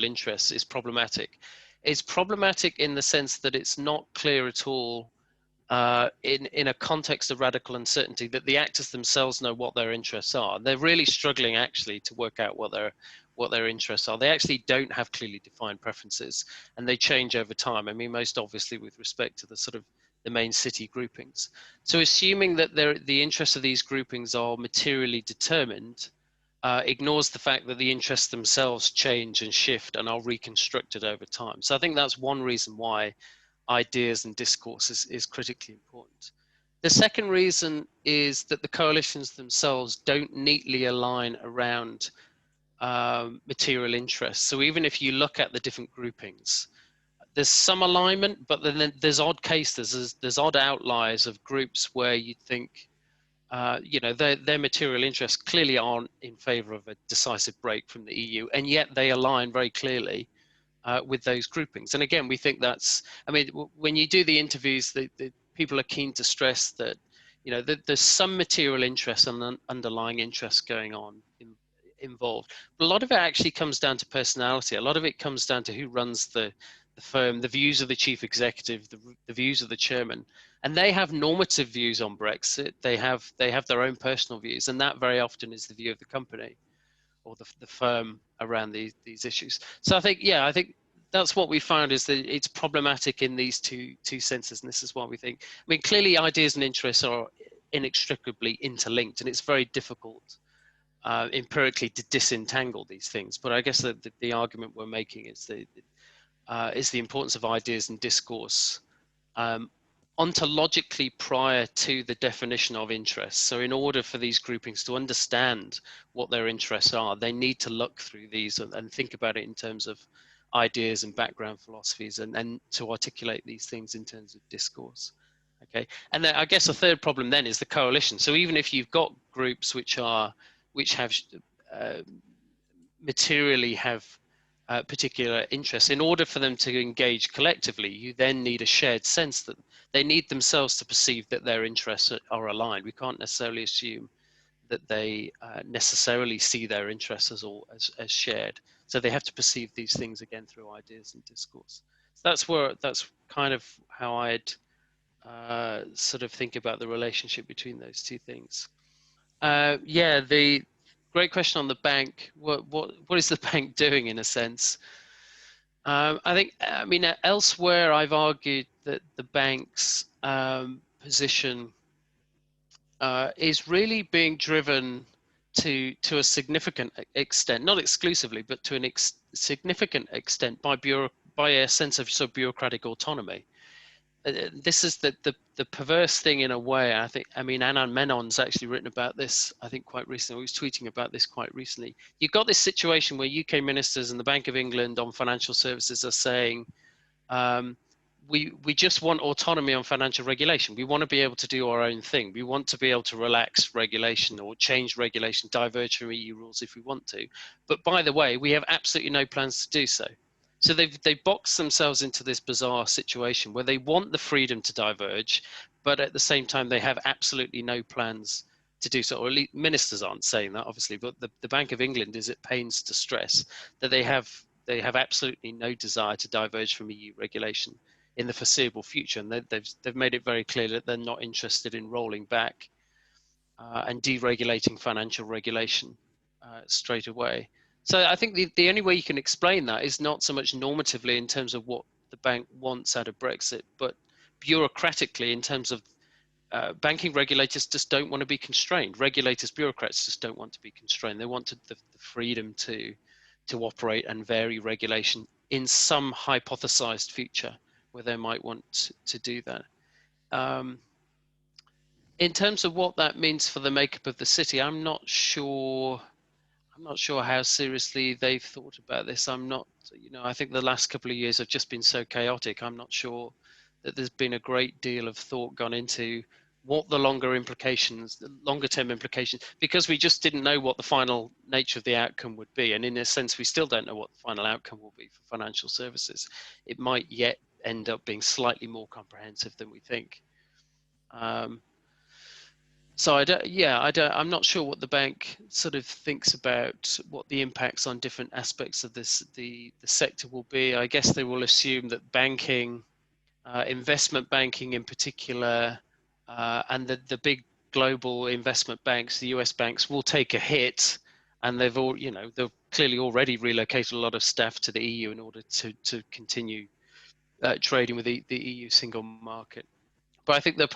S1: interests is problematic. It's problematic in the sense that it's not clear at all in a context of radical uncertainty that the actors themselves know what their interests are. They're really struggling actually to work out what their interests are. They actually don't have clearly defined preferences, and they change over time. I mean, most obviously with respect to the sort of the main city groupings. So assuming that the interests of these groupings are materially determined ignores the fact that the interests themselves change and shift and are reconstructed over time. So I think that's one reason why ideas and discourse is critically important. The second reason is that the coalitions themselves don't neatly align around material interests. So even if you look at the different groupings, there's some alignment, but then there's odd cases, there's odd outliers of groups where you think, you know, their material interests clearly aren't in favor of a decisive break from the EU, and yet they align very clearly with those groupings. And again, we think that's, I mean, when you do the interviews, the people are keen to stress that, you know, there's some material interest and underlying interests going on involved. But a lot of it actually comes down to personality. A lot of it comes down to who runs the firm, the views of the chief executive, the views of the chairman. And they have normative views on Brexit. They have their own personal views, and that very often is the view of the company or the firm around these issues. So I think, yeah, I think that's what we found, is that it's problematic in these two senses, and this is why we think, I mean, clearly ideas and interests are inextricably interlinked, and it's very difficult empirically to disentangle these things. But I guess the argument we're making is the importance of ideas and discourse ontologically prior to the definition of interests. So in order for these groupings to understand what their interests are, they need to look through these and think about it in terms of ideas and background philosophies, and to articulate these things in terms of discourse. Okay, and then I guess a third problem then is the coalition. So even if you've got groups which have materially have particular interests, in order for them to engage collectively, you then need a shared sense that they need themselves to perceive that their interests are aligned. We can't necessarily assume that they necessarily see their interests as shared. So they have to perceive these things again through ideas and discourse. So that's kind of how I'd sort of think about the relationship between those two things. Yeah, the great question on the bank. What is the bank doing in a sense? I mean, elsewhere I've argued that the bank's position is really being driven to a significant extent, not exclusively, but to a significant extent by a sense of sort of bureaucratic autonomy. This is the perverse thing in a way. I mean, Anand Menon's actually written about this, I think, quite recently. He was tweeting about this quite recently. You've got this situation where UK ministers and the Bank of England on financial services are saying, we just want autonomy on financial regulation. We want to be able to do our own thing. We want to be able to relax regulation or change regulation, diverge from EU rules if we want to. But by the way, we have absolutely no plans to do so. So they've boxed themselves into this bizarre situation where they want the freedom to diverge, but at the same time, they have absolutely no plans to do so. Or at least ministers aren't saying that, obviously, but the Bank of England is at pains to stress that they have absolutely no desire to diverge from EU regulation in the foreseeable future. And they've made it very clear that they're not interested in rolling back and deregulating financial regulation straight away. So I think the only way you can explain that is not so much normatively in terms of what the bank wants out of Brexit, but bureaucratically in terms of banking regulators just don't want to be constrained. Regulators, bureaucrats just don't want to be constrained. They want the freedom to operate and vary regulation in some hypothesized future where they might want to do that. In terms of what that means for the makeup of the city, I'm not sure how seriously they've thought about this. I'm not, I think the last couple of years have just been so chaotic. I'm not sure that there's been a great deal of thought gone into what the longer term implications, because we just didn't know what the final nature of the outcome would be. And in a sense, we still don't know what the final outcome will be for financial services. It might yet end up being slightly more comprehensive than we think. So I'm not sure what the bank sort of thinks about what the impacts on different aspects of the sector will be. I guess they will assume that banking, investment banking in particular, and the big global investment banks, the US banks, will take a hit, and they've clearly already relocated a lot of staff to the EU in order to continue trading with the EU single market. But I think they're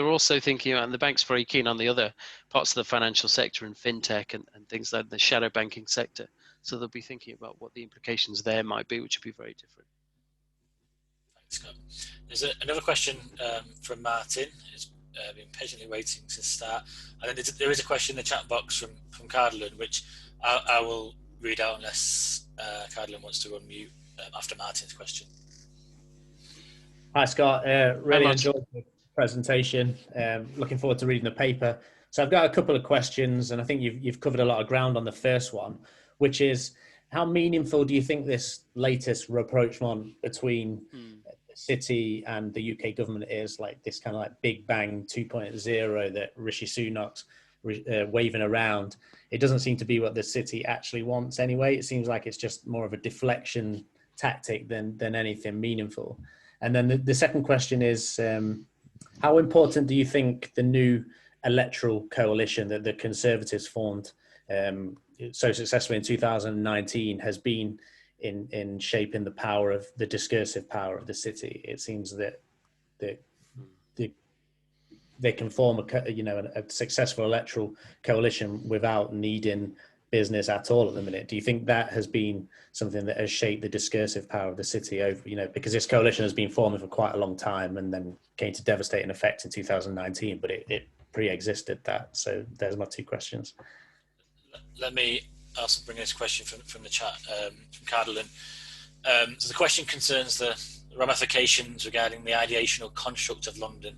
S1: also thinking about, and the bank's very keen on the other parts of the financial sector and fintech and things like the shadow banking sector. So they'll be thinking about what the implications there might be, which would be very different.
S2: Thanks, Scott. There's another question from Martin, who's been patiently waiting since the start. And then there is a question in the chat box from Cardlin, which I will read out unless Cardlin wants to unmute after Martin's question.
S5: Hi, Scott. Really enjoyed the presentation. Looking forward to reading the paper. So I've got a couple of questions, and I think you've covered a lot of ground on the first one, which is how meaningful do you think this latest rapprochement between the city and the UK government is, like this kind of like Big Bang 2.0 that Rishi Sunak's waving around? It doesn't seem to be what the city actually wants anyway. It seems like it's just more of a deflection tactic than anything meaningful. And then the second question is, how important do you think the new electoral coalition that the Conservatives formed so successfully in 2019 has been in shaping the power of the discursive power of the city? It seems that they can form a successful electoral coalition without needing business at all at the minute. Do you think that has been something that has shaped the discursive power of the city over, because this coalition has been forming for quite a long time and then came to devastating effect in 2019, but it pre-existed that? So there's my two questions.
S2: Let me also bring this question from the chat from Cardlin. So the question concerns the ramifications regarding the ideational construct of London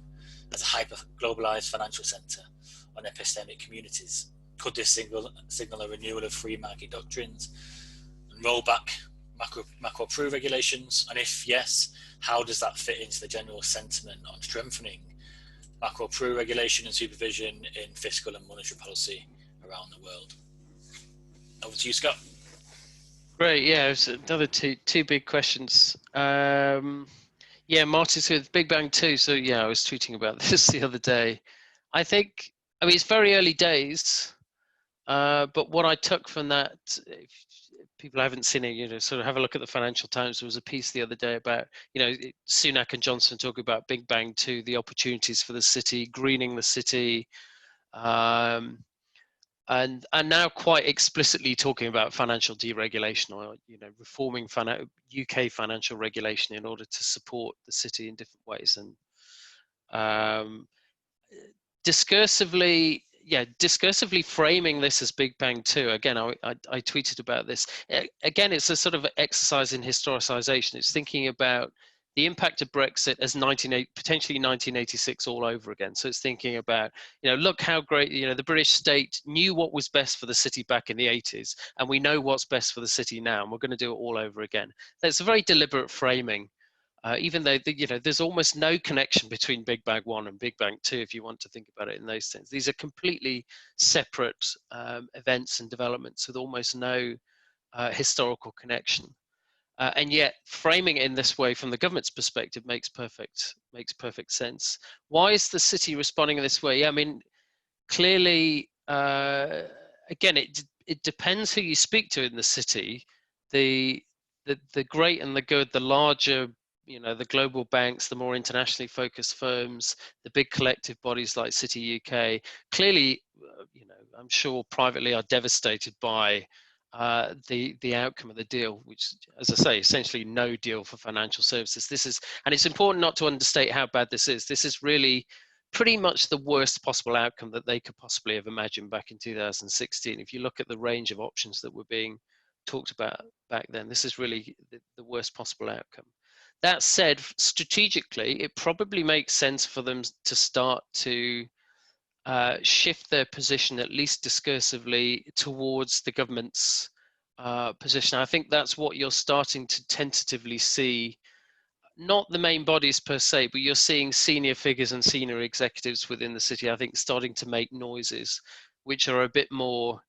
S2: as a hyper-globalised financial centre on epistemic communities. Could this signal a renewal of free market doctrines and roll back macro-pro regulations? And if yes, how does that fit into the general sentiment on strengthening macro-pro regulation and supervision in fiscal and monetary policy around the world? Over to you, Scott.
S1: Great. Yeah, it was another two big questions. Martin with Big Bang 2. So yeah, I was tweeting about this the other day. I mean, it's very early days. But what I took from that, if people haven't seen it, sort of have a look at the Financial Times. There was a piece the other day about, Sunak and Johnson talking about Big Bang 2, the opportunities for the city, greening the city, and now quite explicitly talking about financial deregulation, or reforming UK financial regulation in order to support the city in different ways. And discursively framing this as Big Bang 2. Again, I tweeted about this. Again, it's a sort of exercise in historicization. It's thinking about the impact of Brexit as potentially 1986 all over again. So it's thinking about, look how great, the British state knew what was best for the city back in the 80s, and we know what's best for the city now, and we're going to do it all over again. That's a very deliberate framing. Even though there's almost no connection between Big Bang 1 and Big Bang 2, if you want to think about it in those terms. These are completely separate events and developments with almost no historical connection. And yet framing it in this way from the government's perspective makes perfect sense. Why is the city responding in this way? Yeah, I mean, clearly, again, it depends who you speak to in the city. The great and the good, the larger, the global banks, the more internationally focused firms, the big collective bodies like City UK, clearly, I'm sure privately are devastated by the outcome of the deal, which, as I say, essentially no deal for financial services. This is, and it's important not to understate how bad this is. This is really pretty much the worst possible outcome that they could possibly have imagined back in 2016. If you look at the range of options that were being talked about back then, this is really the worst possible outcome. That said, strategically, it probably makes sense for them to start to shift their position, at least discursively, towards the government's position. I think that's what you're starting to tentatively see, not the main bodies per se, but you're seeing senior figures and senior executives within the city, I think, starting to make noises which are a bit more,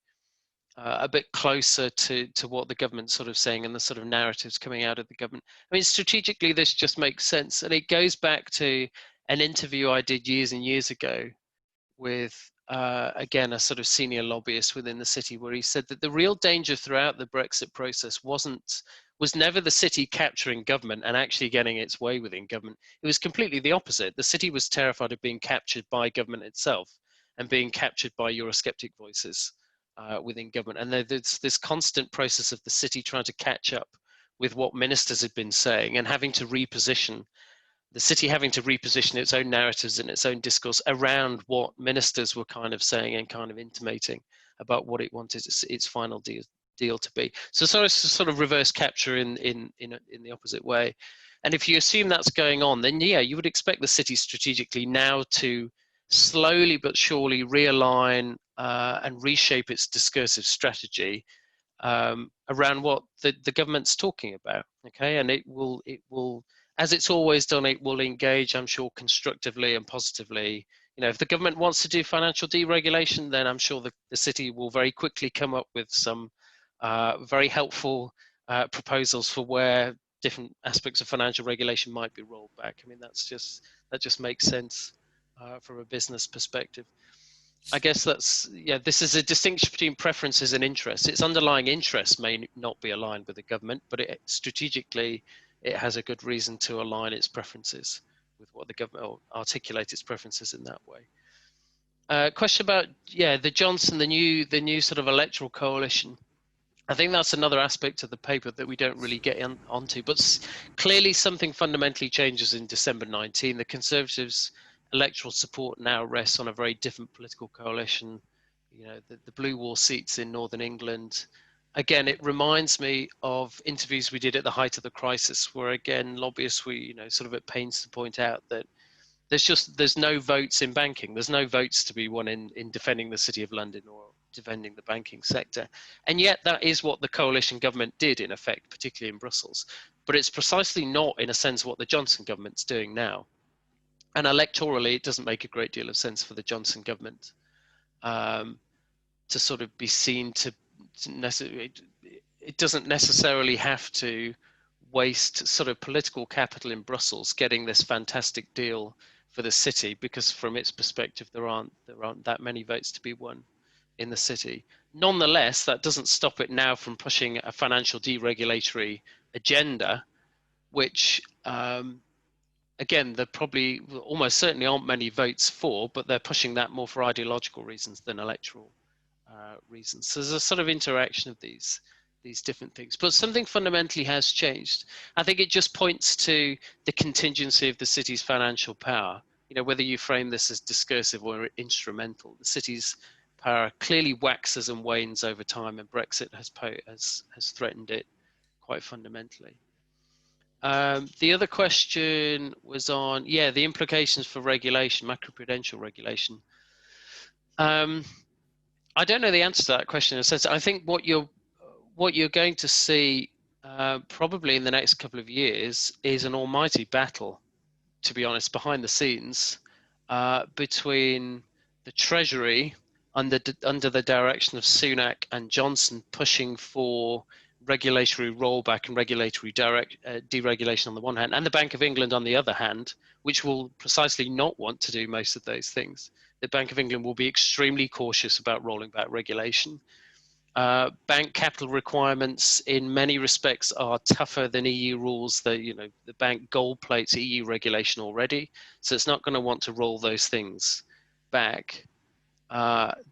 S1: a bit closer to what the government's sort of saying and the sort of narratives coming out of the government. I mean, strategically, this just makes sense. And it goes back to an interview I did years and years ago with, again, a sort of senior lobbyist within the city, where he said that the real danger throughout the Brexit process was never the city capturing government and actually getting its way within government. It was completely the opposite. The city was terrified of being captured by government itself and being captured by Eurosceptic voices within government. And there's this constant process of the city trying to catch up with what ministers had been saying and having to reposition the city, having to reposition its own narratives and its own discourse around what ministers were kind of saying and kind of intimating about what it wanted its final deal to be. So sort of reverse capture in the opposite way. And if you assume that's going on, then yeah, you would expect the city strategically now to slowly but surely realign and reshape its discursive strategy around what the government's talking about. Okay, and it will, as it's always done, it will engage, I'm sure, constructively and positively. You know, if the government wants to do financial deregulation, then I'm sure the city will very quickly come up with some very helpful proposals for where different aspects of financial regulation might be rolled back. I mean, that just makes sense from a business perspective. I guess this is a distinction between preferences and interests. Its underlying interests may not be aligned with the government, but strategically, it has a good reason to align its preferences with what the government, or articulate its preferences in that way. Question about, the Johnson, the new sort of electoral coalition. I think that's another aspect of the paper that we don't really get onto, but clearly something fundamentally changes in December 19. The Conservatives' electoral support now rests on a very different political coalition. You know, the blue wall seats in Northern England. Again, it reminds me of interviews we did at the height of the crisis, where again, lobbyists were, sort of at pains to point out that there's no votes in banking. There's no votes to be won in defending the City of London or defending the banking sector. And yet that is what the coalition government did in effect, particularly in Brussels. But it's precisely not, in a sense, what the Johnson government's doing now. And electorally, it doesn't make a great deal of sense for the Johnson government to sort of be seen to necessarily, it doesn't necessarily have to waste sort of political capital in Brussels getting this fantastic deal for the city, because from its perspective, there aren't that many votes to be won in the city. Nonetheless, that doesn't stop it now from pushing a financial deregulatory agenda, which again, there probably almost certainly aren't many votes for, but they're pushing that more for ideological reasons than electoral reasons. So there's a sort of interaction of these different things, but something fundamentally has changed. I think it just points to the contingency of the city's financial power. You know, whether you frame this as discursive or instrumental, the city's power clearly waxes and wanes over time, and Brexit has threatened it quite fundamentally. The other question was on, the implications for regulation, macroprudential regulation. I don't know the answer to that question. I think what you're going to see probably in the next couple of years is an almighty battle, to be honest, behind the scenes between the Treasury under the direction of Sunak and Johnson pushing for regulatory rollback and regulatory deregulation on the one hand, and the Bank of England on the other hand, which will precisely not want to do most of those things. The Bank of England will be extremely cautious about rolling back regulation. Bank capital requirements in many respects are tougher than EU rules. The bank gold plates EU regulation already, so it's not going to want to roll those things back.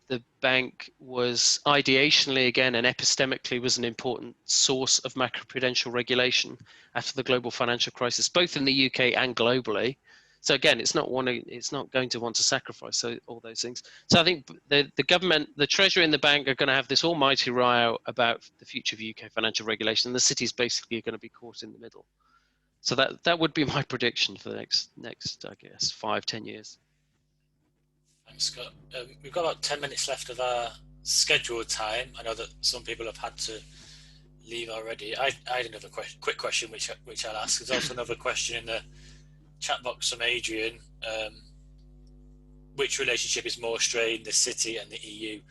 S1: the bank was ideationally, again, and epistemically was an important source of macroprudential regulation after the global financial crisis, both in the UK and globally. So again, it's not going to want to sacrifice all those things. So I think the government, the Treasury and the bank are going to have this almighty row about the future of UK financial regulation, and the city's basically going to be caught in the middle. So that would be my prediction for the next I guess 5-10 years.
S2: Thanks, Scott. We've got about 10 minutes left of our scheduled time. I know that some people have had to leave already. I had another quick question which I'll ask. There's also another question in the chat box from Adrian. Which relationship is more strained, the city and the EU,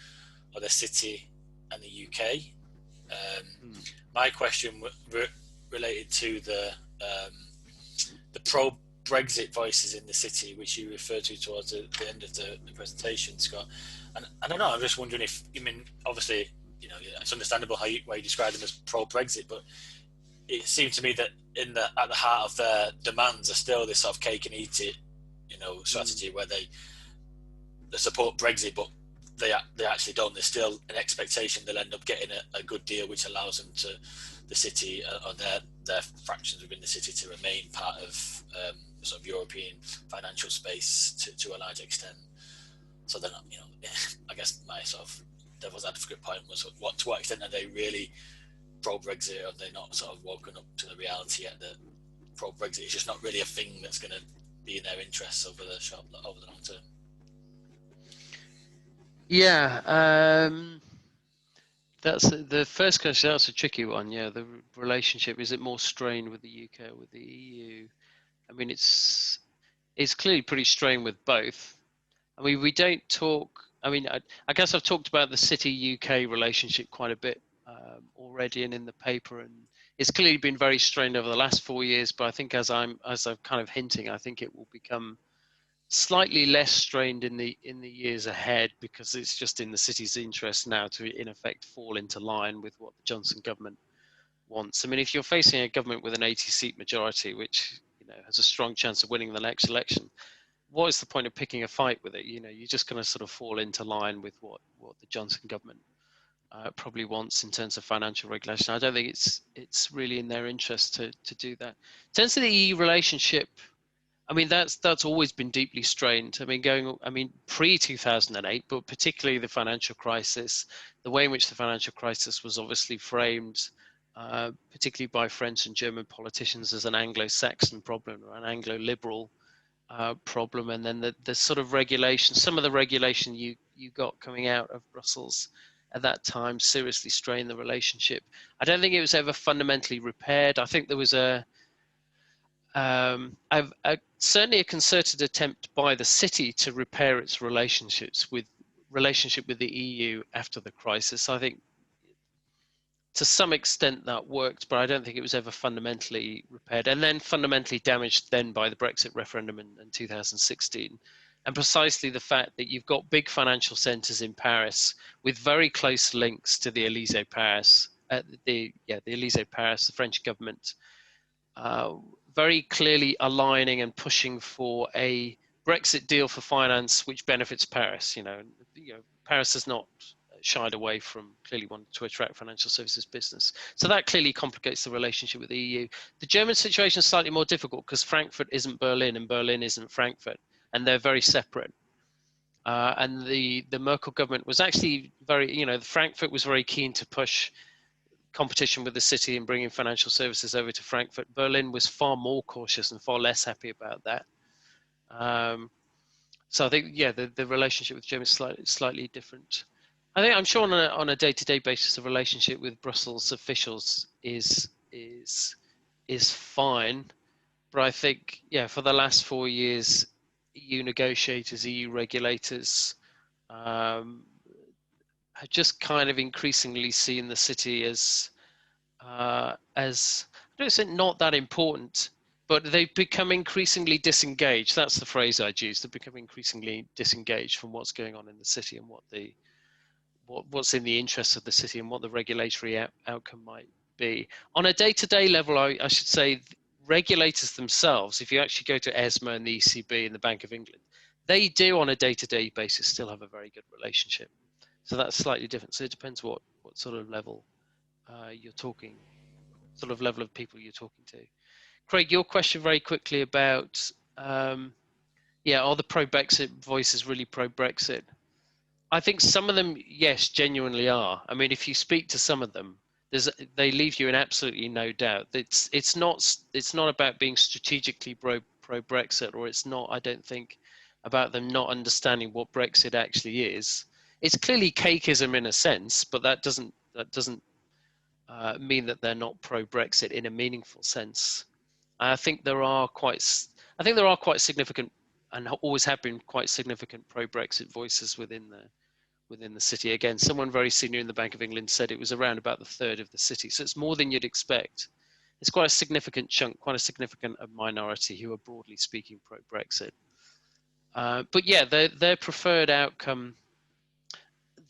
S2: or the city and the UK? My question related to the pro-Brexit voices in the city, which you referred to towards the end of the presentation, Scott. And I don't know, I'm just wondering if, I mean, obviously, you know, it's understandable why you describe them as pro-Brexit, but it seemed to me that at the heart of their demands are still this sort of cake and eat it, you know, strategy where they support Brexit, but they actually don't. There's still an expectation they'll end up getting a good deal, which allows them to the city or their fractions within the city to remain part of sort of European financial space to a large extent. So then, you know, I guess my sort of devil's advocate point was, to what extent are they really pro-Brexit, or are they not sort of woken up to the reality yet that pro-Brexit is just not really a thing that's going to be in their interests over the long term?
S1: Yeah, that's the first question. That's a tricky one. Yeah, the relationship, is it more strained with the UK or with the EU? I mean, it's clearly pretty strained with both. I mean, we don't talk. I mean, I guess I've talked about the city-UK relationship quite a bit already, and in the paper, and it's clearly been very strained over the last 4 years. But I think, as I'm kind of hinting, I think it will become slightly less strained in the years ahead, because it's just in the city's interest now to, in effect, fall into line with what the Johnson government wants. I mean, if you're facing a government with an 80-seat majority, which, you know, has a strong chance of winning the next election, what is the point of picking a fight with it? You know, you're just going to sort of fall into line with what the Johnson government probably wants in terms of financial regulation. I don't think it's really in their interest to do that. In terms of the EU relationship, I mean, that's always been deeply strained. I mean, pre-2008, but particularly the financial crisis, the way in which the financial crisis was obviously framed, particularly by French and German politicians, as an Anglo-Saxon problem or an Anglo-liberal problem, and then the sort of regulation, some of the regulation you got coming out of Brussels at that time seriously strained the relationship. I don't think it was ever fundamentally repaired. I think there was certainly a concerted attempt by the city to repair its relationship with the EU after the crisis. I think to some extent that worked, but I don't think it was ever fundamentally repaired, and then fundamentally damaged then by the Brexit referendum in 2016. And precisely the fact that you've got big financial centres in Paris with very close links to the Élysée Paris, the Élysée Paris, the French government, very clearly aligning and pushing for a Brexit deal for finance which benefits Paris. You know, Paris has not shied away from clearly wanting to attract financial services business. So that clearly complicates the relationship with the EU. The German situation is slightly more difficult because Frankfurt isn't Berlin and Berlin isn't Frankfurt, and they're very separate. And the Merkel government was actually Frankfurt was very keen to push competition with the city and bringing financial services over to Frankfurt. Berlin was far more cautious and far less happy about that. So I think, yeah, the relationship with Germany is slightly different. I'm sure on a day-to-day basis, the relationship with Brussels officials is fine, but I think, yeah, for the last 4 years, EU negotiators, EU regulators have just kind of increasingly seen the city as I don't say not that important, but they've become increasingly disengaged. That's the phrase I'd use. They've become increasingly disengaged from what's going on in the city and what's in the interest of the city and what the regulatory outcome might be. On a day-to-day level, I should say regulators themselves, if you actually go to ESMA and the ECB and the Bank of England, they do on a day-to-day basis still have a very good relationship. So that's slightly different. So it depends what sort of level you're talking, sort of level of people you're talking to. Craig, your question very quickly about, are the pro-Brexit voices really pro-Brexit? I think some of them, yes, genuinely are. I mean, if you speak to some of them, they leave you in absolutely no doubt. It's not about being strategically pro-Brexit, or it's not, I don't think, about them not understanding what Brexit actually is. It's clearly cakeism in a sense, but that doesn't mean that they're not pro-Brexit in a meaningful sense. I think there are quite significant, and always have been quite significant, pro-Brexit voices within the city. Again, someone very senior in the Bank of England said it was around about the third of the city, so it's more than you'd expect. It's quite a significant chunk, quite a significant minority who are broadly speaking pro-Brexit. But yeah, their preferred outcome.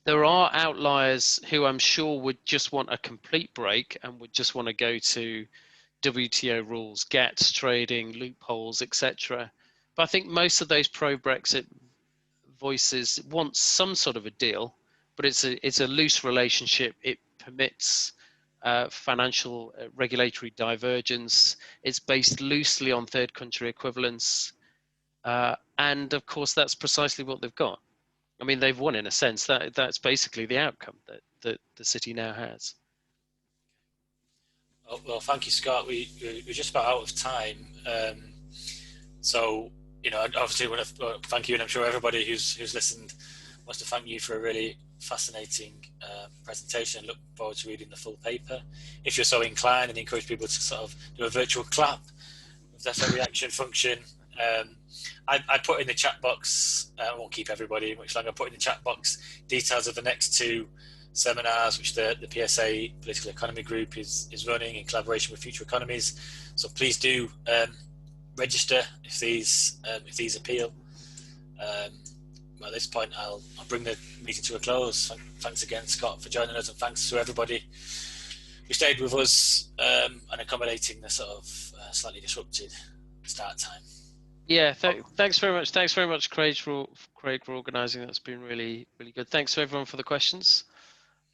S1: There are outliers who I'm sure would just want a complete break and would just want to go to WTO rules, GATS trading, loopholes, etc. But I think most of those pro-Brexit voices want some sort of a deal, but it's a loose relationship. It permits financial regulatory divergence. It's based loosely on third country equivalence. And of course, that's precisely what they've got. I mean, they've won in a sense. That's basically the outcome that the city now has.
S2: Oh, well, thank you, Scott. We're just about out of time. So, obviously, I want to thank you, and I'm sure everybody who's listened wants to thank you for a really fascinating presentation. Look forward to reading the full paper. If you're so inclined, and encourage people to sort of do a virtual clap with that reaction function. I put in the chat box, I won't keep everybody much longer, I put in the chat box details of the next two seminars which the PSA Political Economy Group is running in collaboration with Future Economies. So please do register if these appeal. At this point, I'll bring the meeting to a close. Thanks again, Scott, for joining us, and thanks to everybody who stayed with us and accommodating the sort of slightly disrupted start time.
S1: Yeah, thanks very much. Thanks very much, Craig, for organising. That's been really, really good. Thanks to everyone for the questions.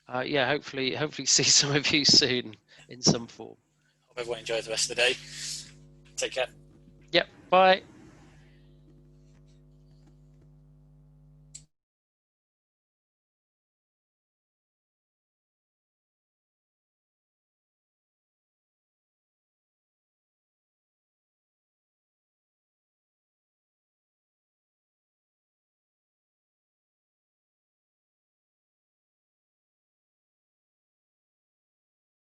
S1: Hopefully see some of you soon in some form.
S2: Hope everyone enjoys the rest of the day. Take care.
S1: Yep. Bye.